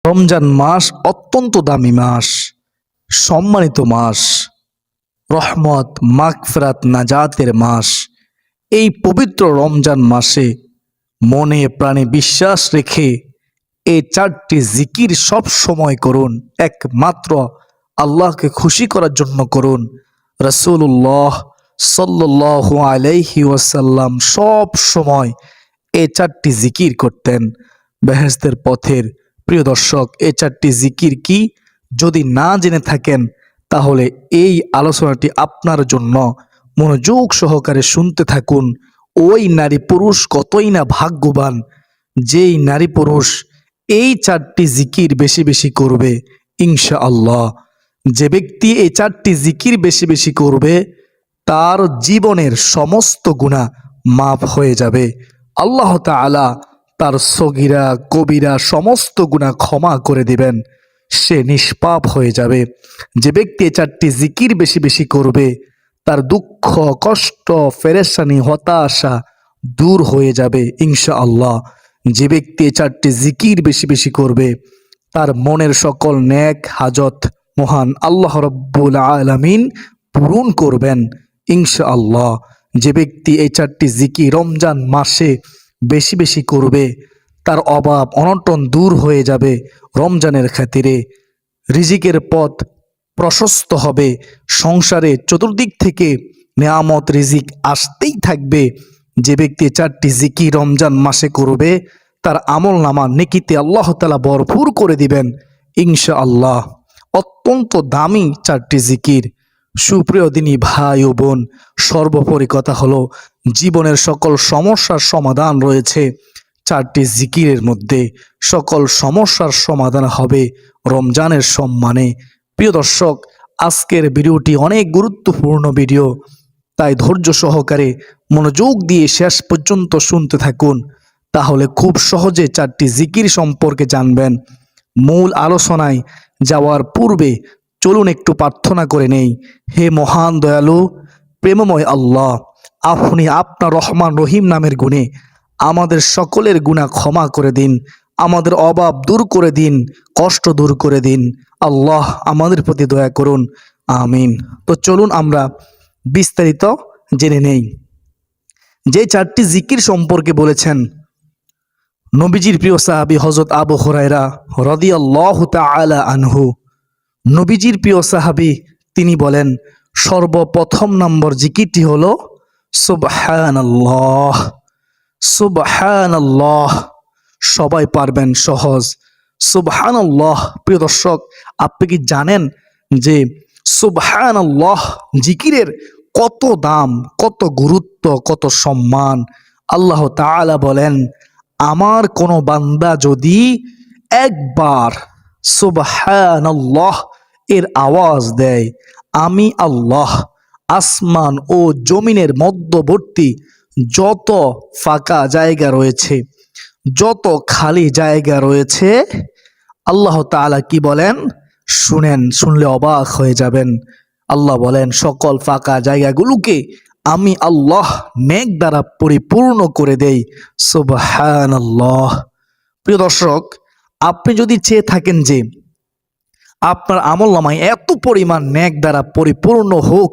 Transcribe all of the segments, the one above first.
রমজান মাস অত্যন্ত দামি মাস, সম্মানিত মাস, রহমত, মাগফিরাত, নাজাতের মাস। এই পবিত্র রমজান মাসে মনে প্রাণে বিশ্বাস রেখে এই 4টি জিকির সব সময় করুন। একমাত্র আল্লাহকে খুশি করার জন্য করুন। রাসূলুল্লাহ সাল্লাল্লাহু আলাইহি ওয়াসাল্লাম সব সময় এই 4টি জিকির করতেন। বেহেশতের পথের প্রিয় দর্শক, এই 4টি জিকির কি? যদি না জেনে থাকেন তাহলে এই আলোচনাটি আপনার জন্য মনোযোগ সহকারে শুনতে থাকুন। ওই নারী পুরুষ কতই না ভাগ্যবান, যেই নারী পুরুষ এই 4টি জিকির বেশি বেশি করবে ইনশাআল্লাহ। যে ব্যক্তি এই 4টি জিকির বেশি বেশি করবে তার জীবনের সমস্ত গুনাহ মাফ হয়ে যাবে। আল্লাহ তাআলা তার সগীরা কবিরা সমস্ত গুনাহ ক্ষমা করে দিবেন, সে নিষ্পাপ হয়ে যাবে। যে ব্যক্তি এই 4টি জিকির বেশি বেশি করবে তার দুঃখ, কষ্ট, পেরেশানি, হতাশা দূর হয়ে যাবে ইনশাআল্লাহ। যে ব্যক্তি এই 4টি জিকির বেশি বেশি করবে তার মনের সকল নেক হাজত মহান আল্লাহ রাব্বুল আলামিন পূরণ করবেন ইনশাআল্লাহ। যে ব্যক্তি এই 4টি জিকির রমজান মাসে বেশি বেশি করবে তার অভাব অনটন দূর হয়ে যাবে রমজানের খাতিরে। রিজিকের পথ প্রশস্ত হবে, সংসারে চতুর্দিক থেকে নেয়ামত রিজিক আসতেই থাকবে। যে ব্যক্তি 4টি জিকির রমজান মাসে করবে তার আমল নামা নেকিতে আল্লাহ তাআলা ভরপুর করে দিবেন ইনশাআল্লাহ। অত্যন্ত দামি 4টি জিকির। সুপ্রিয় দিনী ভাই ও বোন, সর্বোপরি কথা হলো জীবনের সকল সমস্যার সমাধান রয়েছে 4টি জিকিরের মধ্যে। সকল সমস্যার সমাধান হবে রমজানের সম্মানে। প্রিয় দর্শক, আজকের ভিডিওটি অনেক গুরুত্বপূর্ণ ভিডিও, তাই ধৈর্য সহকারে মনোযোগ দিয়ে শেষ পর্যন্ত শুনতে থাকুন, তাহলে খুব সহজে 4টি জিকির সম্পর্কে জানবেন। মূল আলোচনায় যাওয়ার পূর্বে চলুন একটু প্রার্থনা করে নেই। হে মহান দয়ালু প্রেমময় আল্লাহ, আপনি আপনার রহমান রহিম নামের গুণে আমাদের সকলের গুনাহ ক্ষমা করে দিন, আমাদের অভাব দূর করে দিন, কষ্ট দূর করে দিন। আল্লাহ আমাদের প্রতি দয়া করুন, আমিন। তো চলুন আমরা বিস্তারিত জেনে নেই। যে 4টি জিকির সম্পর্কে বলেছেন নবীজির প্রিয় সাহাবী হযরত আবু হুরায়রা রাদিয়াল্লাহু তাআলা আনহু। নবীজির প্রিয় সাহাবী তিনি বলেন, সর্বপ্রথম নম্বর জিকিরটি হলো সুবহানাল্লাহ। সুবহানাল্লাহ সবাই পারবেন, সহজ। সুবহানাল্লাহ। প্রিয় দর্শক, আপনি কি জানেন যে সুবহানাল্লাহ জিকিরের কত দাম, কত গুরুত্ব, কত সম্মান? আল্লাহ তাআলা বলেন, আমার কোনো বান্দা যদি একবার সুবহানাল্লাহ এর আওয়াজ দেয়, আমি আল্লাহ আসমান ও জমিনের মধ্যবর্তী যত ফাঁকা জায়গা রয়েছে, যত খালি জায়গা রয়েছে, আল্লাহ তাআলা কি বলেন শুনেন, শুনলে অবাক হয়ে যাবেন। আল্লাহ বলেন, সকল ফাঁকা জায়গাগুলোকে আমি আল্লাহ নেক দ্বারা পরিপূর্ণ করে দেই। সুবহানাল্লাহ। প্রিয় দর্শক, আপনি যদি চেয়ে থাকেন যে আপনার আমলনামায় এত পরিমাণ নেক দ্বারা পরিপূর্ণ হোক,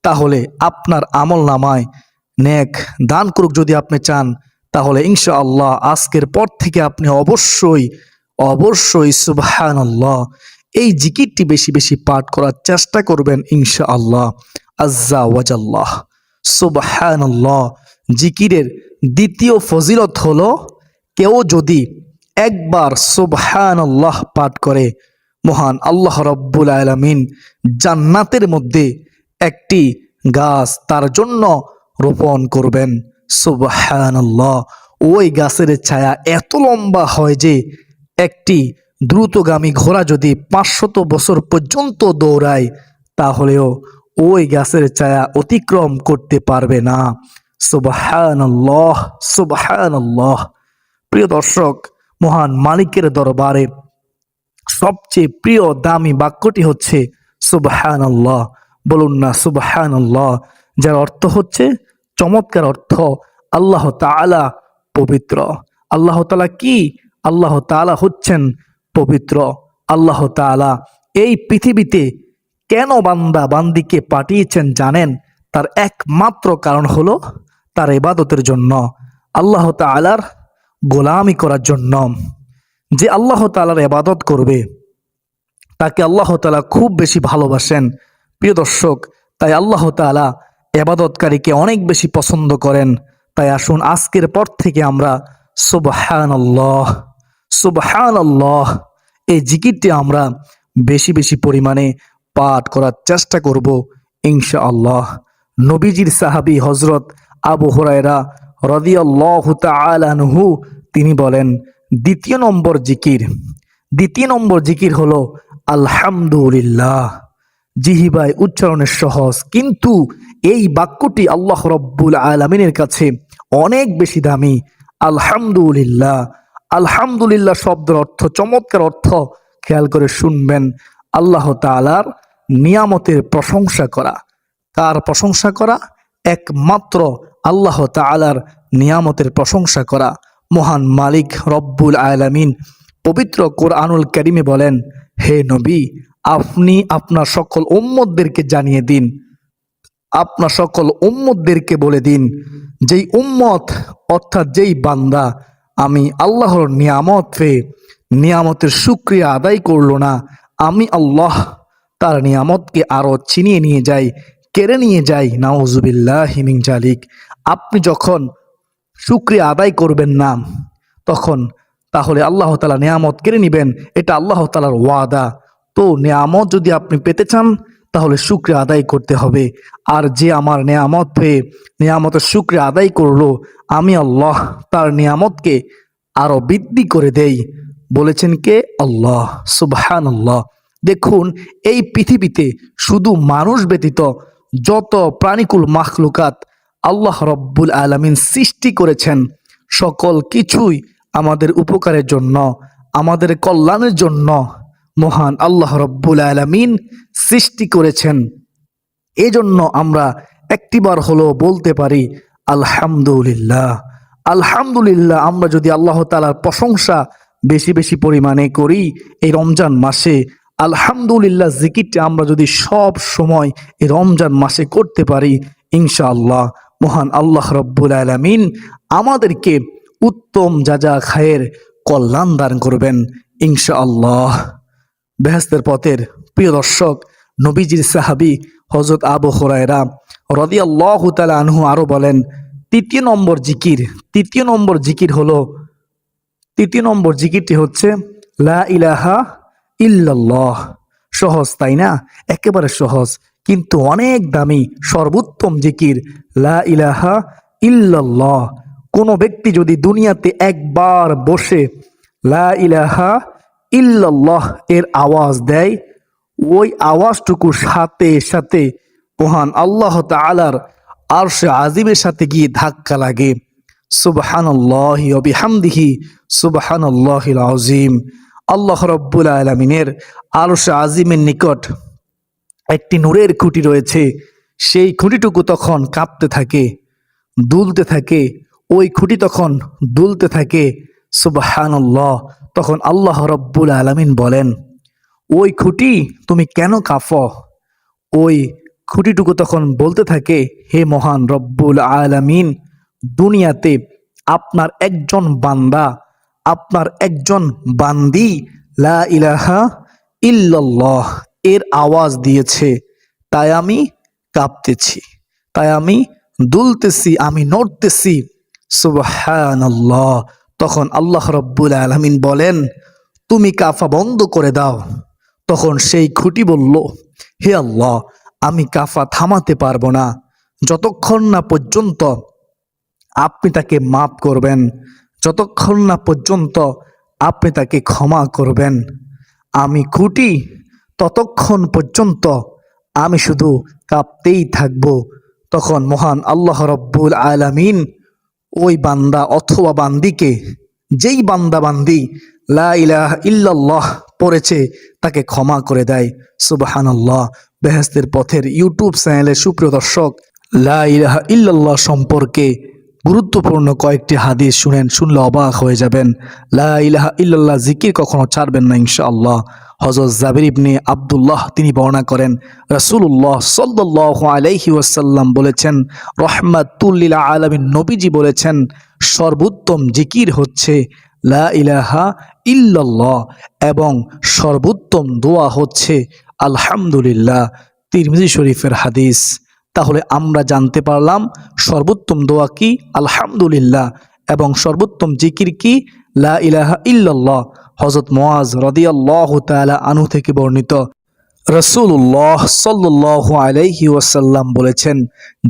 তাহলে আপনার আমলনামায় নেক দান করুক যদি আপনি চান, তাহলে ইনশাআল্লাহ আজকের পর থেকে আপনি অবশ্যই অবশ্যই সুবহানাল্লাহ এই জিকিরটি বেশি বেশি পাঠ করার চেষ্টা করবেন ইনশাআল্লাহ আজ্জা ওয়াজাল্লাহ। সুবহানাল্লাহ জিকিরের দ্বিতীয় ফজিলত হলো, কেউ যদি একবার সুবহানাল্লাহ পাঠ করে, মহান আল্লাহ রাব্বুল আলামিন জান্নাতের মধ্যে একটি গাছ তার জন্য রোপণ করবেন। সুবহানাল্লাহ। ওই গাছের ছায়া এত লম্বা হয় যে একটি দ্রুতগামী ঘোড়া যদি 500 বছর পর্যন্ত দৌড়ায় তাহলেও ওই গাছের ছায়া অতিক্রম করতে পারবে না। সুবহানাল্লাহ, সুবহানাল্লাহ। প্রিয় দর্শক, মহান মালিকের দরবারে সবচেয়ে প্রিয় দামি বাক্যটি হচ্ছে সুবহানাল্লাহ। বলুন না সুবহানাল্লাহ, যার অর্থ হচ্ছে, চমৎকার অর্থ, আল্লাহ তাআলা পবিত্র। আল্লাহ তাআলা কি? আল্লাহ তাআলা হচ্ছেন পবিত্র আল্লাহ তাআলা এই পৃথিবীতে কেন বান্দা বান্দিকে পাঠিয়েছেন জানেন? তার একমাত্র কারণ হলো তার ইবাদতের জন্য, আল্লাহ তাআলার গোলামি করার জন্য। যে আল্লাহ তাআলার ইবাদত করবে তাকে আল্লাহ তাআলা খুব বেশি ভালোবাসেন। প্রিয় দর্শক, তাই আল্লাহ তাআলা ইবাদতকারীকে অনেক বেশি পছন্দ করেন। তাই আসুন আজকের পর থেকে আমরা সুবহানাল্লাহ সুবহানাল্লাহ এই জিকিরটি আমরা বেশি বেশি পরিমাণে পাঠ করার চেষ্টা করব ইনশাআল্লাহ। নবীজির সাহাবী হযরত আবু হুরায়রা রাদিয়াল্লাহু তাআলা আনহু তিনি বলেন, দ্বিতীয় নম্বর জিকির হলো আলহামদুলিল্লাহ। জিহিবায় উচ্চারণের সহজ, কিন্তু এই বাক্যটি আল্লাহ রব্বুল আলামিনের কাছে অনেক বেশি দামি। আলহামদুলিল্লাহ, আলহামদুলিল্লাহ শব্দের অর্থ, চমৎকার অর্থ খেয়াল করে শুনবেন। আল্লাহ তাআলার নিয়ামতের প্রশংসা করা। কার প্রশংসা করা? একমাত্র আল্লাহ তাআলার নিয়ামতের প্রশংসা করা। মহান মালিক রব্বুল আলামিন পবিত্র কোরআনুল কারীমে বলেন, হে নবী, আপনি আপনার সকল উম্মতদেরকে জানিয়ে দিন, আপনার সকল উম্মতদেরকে বলে দিন, যেই উম্মত অর্থাৎ যেই বান্দা আমি আল্লাহর নিয়ামত পেয়ে নিয়ামতের শুকরিয়া আদায় করলো না, আমি আল্লাহ তার নিয়ামতকে আরো ছিনিয়ে নিয়ে যাই, কেড়ে নিয়ে যাই। নাউজুবিল্লাহি মিন জালিক। আপনি যখন শুকরিয়া আদায় করবেন না তখন তাহলে আল্লাহ তাআলা নিয়ামত কেড়ে নিবেন, এটা আল্লাহ তাআলার ওয়াদা। তো নিয়ামত যদি আপনি পেতে চান তাহলে শুকরিয়া আদায় করতে হবে। আর যে আমার নিয়ামত পেয়ে নিয়ামতের শুকরিয়া আদায় করলো, আমি আল্লাহ তার নিয়ামতকে আরো বৃদ্ধি করে দেই। বলেছেন কে? আল্লাহ। সুবহানাল্লাহ। দেখুন, এই পৃথিবীতে শুধু মানুষ ব্যতীত যত প্রাণীকুল মাখলুকাত আল্লাহ রব্বুল আলামিন সৃষ্টি করেছেন, সকল কিছুই আমাদের উপকারের জন্য, আমাদের কল্যাণের জন্য মহান আল্লাহ রব্বুল আলামিন সৃষ্টি করেছেন। এজন্য আমরা একটিবার হলো বলতে পারি আলহামদুলিল্লাহ। আলহামদুলিল্লাহ। আমরা যদি আল্লাহ তাআলার প্রশংসা বেশি বেশি পরিমাণে করি এই রমজান মাসে, আলহামদুলিল্লাহ জিকিরটা আমরা যদি সব সময় এই রমজান মাসে করতে পারি, ইনশাআল্লাহ মহান আল্লাহ রব্বুল আলামিন আমাদেরকে উত্তম যা খায়ের কল্যাণ দান করবেন ইনশাআল্লাহ। বেহেশতের পথের প্রিয় দর্শক, নবীজির সাহাবী হযরত আবু হুরায়রা রাদিয়াল্লাহু তাআলা আনহু আরো বলেন, তৃতীয় নম্বর জিকিরটি হচ্ছে লা ইলাহা ইল্লাল্লাহ। সহজ তাই না? একেবারে সহজ, কিন্তু অনেক দামি সর্বোত্তম জিকির লা ইলাহা ইল্লাল্লাহ। কোনো ব্যক্তি যদি দুনিয়াতে একবার বসে লা ইলাহা ইল্লাল্লাহ এর আওয়াজ দেয়, ওই আওয়াজটুকু সাথে সাথে মহান আল্লাহ তাআলার আরশে আজিমের সাথে গিয়ে ধাক্কা লাগে। সুবহানাল্লাহি ওয়া বিহামদিহি সুবহানাল্লাহিল আযীম। আল্লাহ রাব্বুল আলামিনের আরশে আজিমের নিকট একটি নূরের খুঁটি রয়েছে, সেই খুঁটিটুকু তখন কাঁপতে থাকে, দুলতে থাকে। ওই খুঁটি তখন দুলতে থাকে। সুবহানাল্লাহ। তখন আল্লাহ রাব্বুল আলামিন বলেন, ওই খুঁটি তুমি কেন কাঁপো? ওই খুঁটিটুকু তখন বলতে থাকে, হে মহান রব্বুল আলামিন, দুনিয়াতে আপনার একজন বান্দা, আপনার একজন বান্দি লা ইলাহা ইল্লাল্লাহ এর আওয়াজ দিয়েছে, তাই আমি কাঁপতেছি, তাই আমি দুলতেছি, আমি নড়তেছি। সুবহানাল্লাহ। তখন আল্লাহ রব্বুল আলামিন বলেন, তুমি কাফা বন্ধ করে দাও। তখন সেই খুঁটি বলল, হে আল্লাহ, আমি কাফা থামাতে পারবো না যতক্ষণ না পর্যন্ত আপনি তাকে মাফ করবেন, যতক্ষণ না পর্যন্ত আপনি তাকে ক্ষমা করবেন। আমি খুঁটি ততক্ষণ পর্যন্ত আমি শুধু কাঁপতেই থাকব। তখন মহান আল্লাহ রব্বুল আলামিন ওই বান্দা অথবা বান্দিকে, যেই বান্দা বান্দি লা ইলাহা ইল্লাল্লাহ পড়েছে, তাকে ক্ষমা করে দেয়। সুবহানাল্লাহ। বেহেশতের পথের ইউটিউব চ্যানেলে সুপ্রিয় দর্শক, লা ইলাহা ইল্লাল্লাহ সম্পর্কে গুরুত্বপূর্ণ কয়েকটি হাদিস শুনলে অবাক হয়ে যাবেন। লা ইলাহা ইল্লাল্লাহ জিকির কখনো ছাড়বেন না ইনশাআল্লাহ। হযরত জাবির ইবনে আব্দুল্লাহ তিনি বর্ণনা করেন, রাসূলুল্লাহ সাল্লাল্লাহু আলাইহি ওয়াসাল্লাম বলেছেন, রহমাতুল লিল আলামিন নবীজি বলেছেন, সর্বোত্তম জিকির হচ্ছে লা ইলাহা ইল্লাল্লাহ এবং সর্বোত্তম দোয়া হচ্ছে আলহামদুলিল্লাহ। তিরমিজি শরীফের হাদিস। তাহলে আমরা জানতে পারলাম সর্বোত্তম দোয়া কি আলহামদুলিল্লাহ এবং সর্বোত্তম জিকির কি লা ইলাহা ইল্লাল্লাহ। হযরত মুআজ রাদিয়াল্লাহু তাআলা আনহু থেকে বর্ণিত, রাসূলুল্লাহ সাল্লাল্লাহু আলাইহি ওয়াসাল্লাম বলেছেন,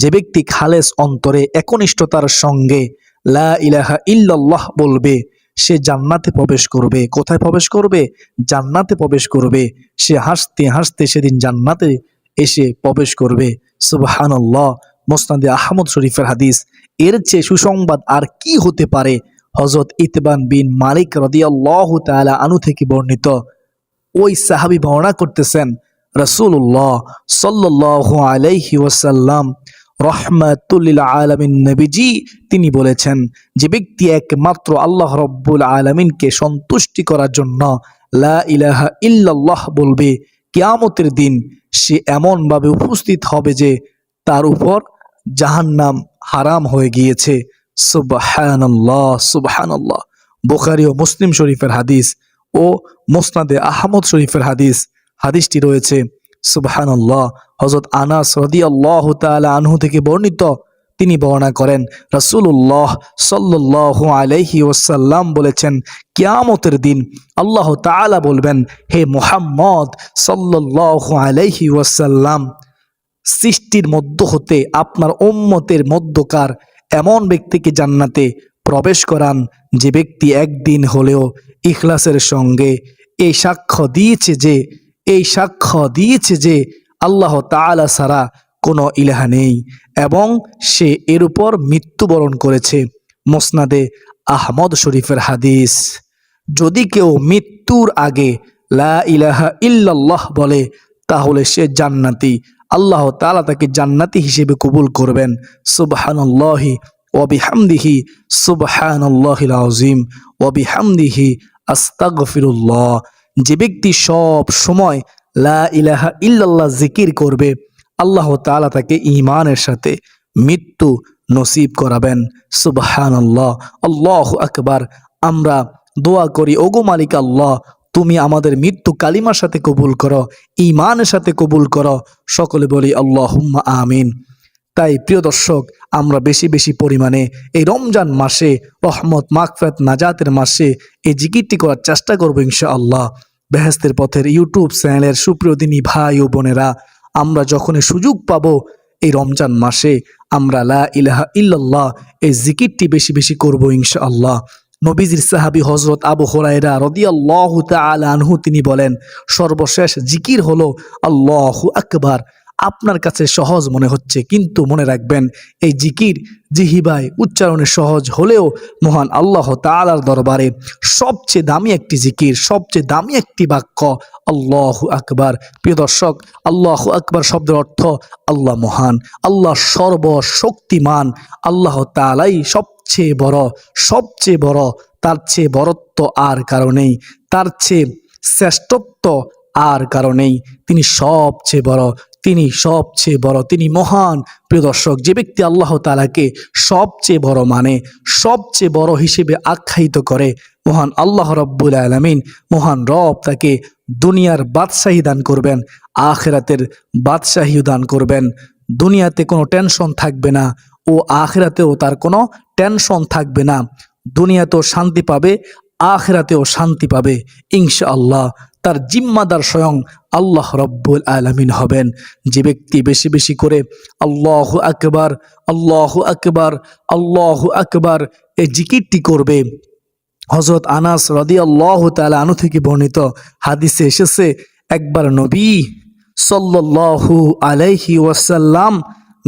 যে ব্যক্তি খালেস অন্তরে একনিষ্ঠতার সঙ্গে লা ইলাহা ইল্লাল্লাহ বলবে সে জান্নাতে প্রবেশ করবে। কোথায় প্রবেশ করবে? জান্নাতে প্রবেশ করবে। সে হাসতে হাসতে সেদিন জান্নাতে এসে প্রবেশ করবে। সুবহানাল্লাহ। মুসনাদে আহমদ শরীফের হাদিস। এর চেয়ে সুসংবাদ আর কি হতে পারে? হযরত ইতবান বিন মালিক রাদিয়াল্লাহু তাআলা আনহু থেকে বর্ণিত, ওই সাহাবী বর্ণনা করতেছেন, রাসূলুল্লাহ সাল্লাল্লাহু আলাইহি ওয়াসাল্লাম রহমাতুল লিল আলামিন নবীজি তিনি বলেছেন, যে ব্যক্তি একমাত্র আল্লাহ রাব্বুল আলামিনকে সন্তুষ্টি করার জন্য লা ইলাহা ইল্লাল্লাহ বলবে, কিয়ামতের দিন সে এমনভাবে উপস্থিত হবে যে তার উপর জাহান্নাম হারাম হয়ে গিয়েছে। সুবহানাল্লাহ সুবহানাল্লাহ। বুখারী ও মুসলিম শরীফের হাদিস ও মুসনাদে আহমদ শরীফের হাদিস। হাদিসটি রয়েছে। সুবহানাল্লাহ। হযরত আনাস রাদিয়াল্লাহু তাআলা আনহু থেকে বর্ণিত, তিনি বর্ণনা করেন, রাসূলুল্লাহ সাল্লাল্লাহু আলাইহি ওয়াসাল্লাম বলেছেন, কিয়ামতের দিন আল্লাহ তাআলা বলবেন, হে মুহাম্মদ সাল্লাল্লাহু আলাইহি ওয়াসাল্লাম, সৃষ্টির মধ্য হতে আপনার উম্মতের মধ্যকার এমন ব্যক্তিকে জান্নাতে প্রবেশ করান যে ব্যক্তি একদিন হলেও ইখলাসের সঙ্গে এই সাক্ষ্য দিয়েছে যে আল্লাহ তাআলা ছাড়া কোনো ইলাহা নেই এবং সে এর উপর মৃত্যুবরণ করেছে। মুসনাদে আহমদ শরীফের হাদিস। যদি কেউ মৃত্যুর আগে লা ইলাহা ইল্লাল্লাহ বলে তাহলে সে জান্নাতি। আল্লাহ তাআলা তাকে জান্নাতি হিসেবে কবুল করবেন। সুবহানাল্লাহি ওয়া বিহামদিহি সুবহানাল্লাহিল আযীম ওয়া বিহামদিহি আস্তাগফিরুল্লাহ। যে ব্যক্তি সব সময় লা ইলাহা ইল্লাল্লাহ জিকির করবে আল্লাহ তাআলা তাকে ঈমানের সাথে মৃত্যু নসিব করাবেন। সুবহানাল্লাহ। আল্লাহু আকবার। আমরা দোয়া করি, ওগো মালিক আল্লাহ, তুমি আমাদের মৃত্যু কালিমার সাথে কবুল করো, ঈমানের সাথে কবুল করো। সকলে বলি আল্লাহুম্মা আমিন। তাই প্রিয় দর্শক, আমরা বেশি বেশি পরিমাণে এই রমজান মাসে, রহমত মাগফিরাত নাজাতের মাসে এই জিকিরটি করার চেষ্টা করবো ইনশাআল্লাহ। বেহেশতের পথের ইউটিউব চ্যানেলের সুপ্রিয় দিনী ভাই ও বোনেরা, আমরা যখনই সুযোগ পাবো এই রমজান মাসে আমরা লা ইলাহা ইল্লাল্লাহ এই জিকিরটি বেশি বেশি করবো ইনশাআল্লাহ। নবীজির সাহাবী হযরত আবু হুরায়রা রাদিয়াল্লাহু তাআলা আনহু তিনি বলেন, সর্বশেষ জিকির হলো আল্লাহু আকবার। আপনার কাছে সহজ মনে হচ্ছে, কিন্তু মনে রাখবেন এই জিকির জিহিবায় উচ্চারণে সহজ হলেও মহান আল্লাহ তাআলার দরবারে সবচেয়ে দামি একটি জিকির, সবচেয়ে দামি একটি বাক্য আল্লাহু আকবার। প্রিয় দর্শক, আল্লাহু আকবার শব্দের অর্থ আল্লাহ মহান, আল্লাহ সর্বশক্তিমান, আল্লাহ তাআলাই সবচেয়ে বড়, তার চেয়ে বড়ত্ব আর কারণেই, তার চেয়ে শ্রেষ্ঠত্ব আর কারণেই। তিনি সবচেয়ে বড়, তিনি মহান। প্রিয় দর্শক, যে ব্যক্তি আল্লাহ তাআলাকে সবচেয়ে বড় মানে, সবচেয়ে বড় হিসেবে আখ্যায়িত করে, মহান আল্লাহ রাব্বুল আলামিন, মহান রব তাকে দুনিয়ার বাদশাহী দান করবেন, আখিরাতের বাদশাহীও দান করবেন। দুনিয়াতে কোনো টেনশন থাকবে না ও আখিরাতেও তার কোনো টেনশন থাকবে না। দুনিয়াতেও শান্তি পাবে, আখিরাতেও শান্তি পাবে ইনশাআল্লাহ। তার জিম্মাদার স্বয়ং আল্লাহ রাব্বুল আলামিন হবেন। যে ব্যক্তি বেশি বেশি করে আল্লাহু আকবার, আল্লাহু আকবার, আল্লাহু আকবার এই জিকিরটি করবে, হযরত আনাস রাদিয়াল্লাহু তাআলা আনহু থেকে বর্ণিত হাদিসে এসেছে, একবার নবী সাল্লাল্লাহু আলাইহি ওয়াসাল্লাম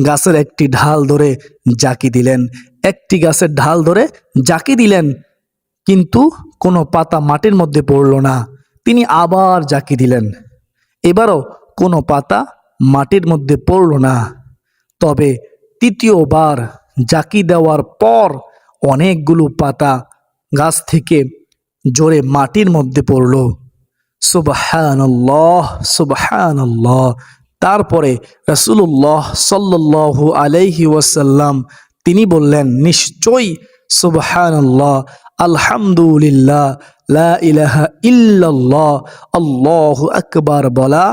গাছের একটি ঢাল ধরে জাকি দিলেন, কিন্তু কোনো পাতা মাটির মধ্যে পড়ল না। তিনি আবার জাকি দিলেন, এবারও কোনো পাতা মাটির মধ্যে পড়ল না। তবে তৃতীয়বার জাকি দেওয়ার পর অনেকগুলো পাতা গাছ থেকে জোরে মাটির মধ্যে পড়ল। সুবহানাল্লাহ, সুবহানাল্লাহ। তারপরে রাসূলুল্লাহ সাল্লাল্লাহু আলাইহি ওয়াসাল্লাম তিনি বললেন, নিশ্চয়ই সুবহানাল্লাহ, আলহামদুলিল্লাহ, লা ইলাহা ইল্লাল্লাহ, আল্লাহু আকবার বলা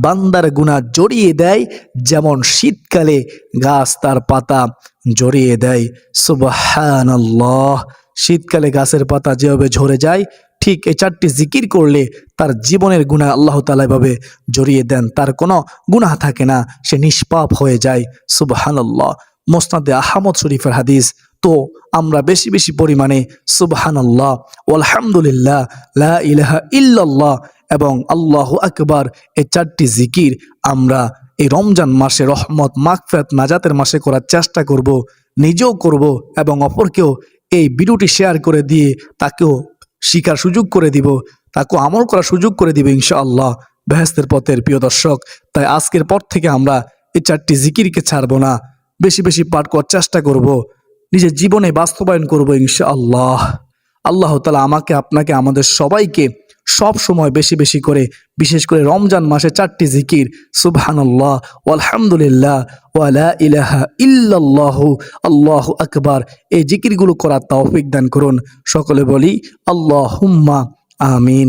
বান্দার গুনাহ জড়িয়ে দেয়, যেমন শীতকালে গাছ তার পাতা জড়িয়ে দেয়। সুবহানাল্লাহ। শীতকালে গাছের পাতা যেভাবে ঝরে যায়, ঠিক এই 4টি জিকির করলে তার জীবনের গুনাহ আল্লাহ তাআলা এভাবে জড়িয়ে দেন, তার কোনো গুনাহ থাকে না, সে নিষ্পাপ হয়ে যায়। সুবহানাল্লাহ। মুসনাদে আহমদ শরীফের হাদিস। তো আমরা বেশি বেশি পরিমাণে সুবহানাল্লাহ, আলহামদুলিল্লাহ, লা ইলাহা ইল্লাল্লাহ এবং আল্লাহু আকবার এই 4টি জিকির আমরা এই রমজান মাসে রহমত, মাগফিরাত, নাজাতের মাসে করার চেষ্টা করব, নিজেও করব এবং অপরকেও এই ভিডিওটি শেয়ার করে দিয়ে তাকেও শিকার সুযোগ করে দিব, তাকেও আমল করার সুযোগ করে দিব ইনশাআল্লাহ বেহেশতের পথের প্রিয় দর্শক। তাই আজকের পর থেকে আমরা এই 4টি জিকিরকে ছাড়বো না, বেশি বেশি পাঠ করার চেষ্টা করব, নিজের জীবনে বাস্তবায়ন করব ইনশাআল্লাহ। আল্লাহ তাআলা আমাকে, আপনাকে, আমাদের সবাইকে সব সময় বেশি বেশি করে, বিশেষ করে রমজান মাসে 4টি জিকির সুবহানাল্লাহ, আলহামদুলিল্লাহ, ওয়া লা ইলাহা ইল্লাল্লাহু, আল্লাহু আকবার এই জিকিরগুলো করার তৌফিক দান করুন। সকলে বলি আল্লাহুম্মা আমিন।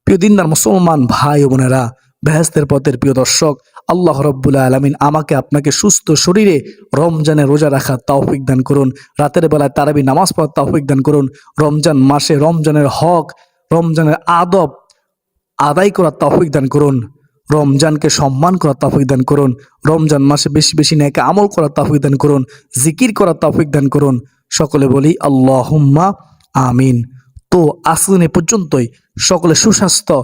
প্রিয় দিনদার মুসলমান ভাই ও বোনেরা, বেহেশতের পথের প্রিয় দর্শক, আল্লাহ রাব্বুল আলামিন আমাকে, আপনাকে সুস্থ শরীরে রমজানে রোজা রাখার তৌফিক দান করুন, রাতের বেলায় তারাবি নামাজ পড়ার তৌফিক দান করুন, রমজান মাসে রমজানের হক, রমজানের আদব আদায় করার তৌফিক দান করুন, রমজানকে সম্মান করার তৌফিক দান করুন, রমজান মাসে বেশি বেশি নেক আমল করার তৌফিক দান করুন, জিকির করার তৌফিক দান করুন। সকলে বলি আল্লাহুম্মা আমিন। তো আজকে এ পর্যন্তই, সকলে সুস্বাস্থ্য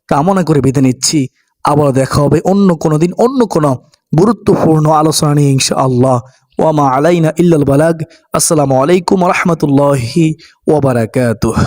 কামনা করে বিদায় নিচ্ছি। আবার দেখা হবে অন্য কোনো দিন, অন্য কোনো গুরুত্বপূর্ণ আলোচনা নিয়ে ইনশাআল্লাহ। ওয়া মা আলাইনা ইল্লাল বালাগ। আসসালামু আলাইকুম ওয়া রাহমাতুল্লাহি ওয়া বারাকাতুহু।